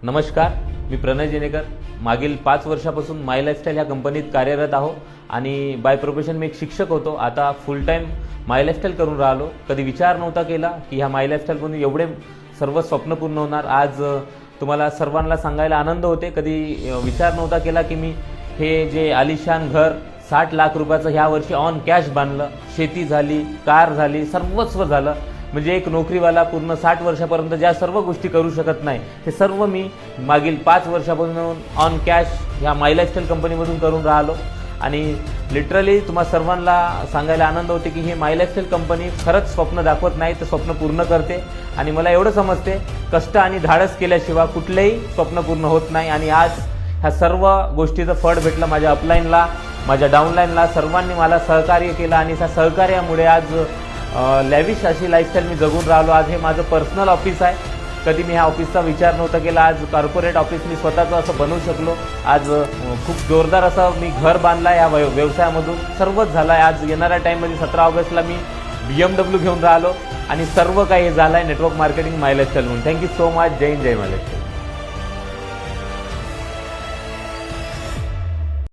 नमस्कार, मी प्रणय जेनेकर. मागील 5 वर्षापासून माय लाईफस्टाईल ह्या कंपनीत कार्यरत आहो आणि बाय प्रोफेशन मी एक शिक्षक होतो. आता फुल टाईम माय लाईफस्टाईल करून राहिलो. कधी विचार नव्हता केला की ह्या माय लाईफस्टाईलमधून एवढे सर्व स्वप्न पूर्ण होणार. आज तुम्हाला सर्वांना सांगायला आनंद होते. कधी विचार नव्हता केला की मी हे जे आलिशान घर 60 लाख रुपयाचं ह्या वर्षी ऑन कॅश बांधलं. शेती झाली, कार झाली, सर्वस्व झालं. म्हणजे एक नोकरीवाला पूर्ण 60 वर्षापर्यंत ज्या सर्व गोष्टी करू शकत नाही हे सर्व मी मागील 5 वर्षापासून ऑन कॅश ह्या माय लाईफस्टाईल कंपनीमधून करून राहिलो. आणि लिटरली तुम्हा सर्वांना सांगायला आनंद होते की ही माय लाईफस्टाईल कंपनी खरंच स्वप्न दाखवत नाही तर स्वप्न पूर्ण करते. आणि मला एवढं समजते, कष्ट आणि धाडस केल्याशिवाय कुठलेही स्वप्न पूर्ण होत नाही. आणि आज ह्या सर्व गोष्टीचं फळ भेटलं. माझ्या अपलाईनला, माझ्या डाऊनलाईनला सर्वांनी मला सहकार्य केलं आणि त्या सहकार्यामुळे आज लॅविश अशी लाईफस्टाईल मी जगून राहिलो. आज हे माझं पर्सनल ऑफिस आहे. कधी मी ह्या ऑफिसचा विचार नव्हता केला. आज कॉर्पोरेट ऑफिस मी स्वतःचं असं बनवू शकलो. आज खूप जोरदार असं मी घर बांधला या व्यवसायामधून. सर्वच झालं आहे. आज येणाऱ्या टाईममध्ये 17 ऑगस्टला मी BMW घेऊन राहिलो आणि सर्व काही झालं आहे नेटवर्क मार्केटिंग माय लाईफस्टाईल म्हणून. Thank you so much. जय हिंद, जय माय लाईफस्टाईल.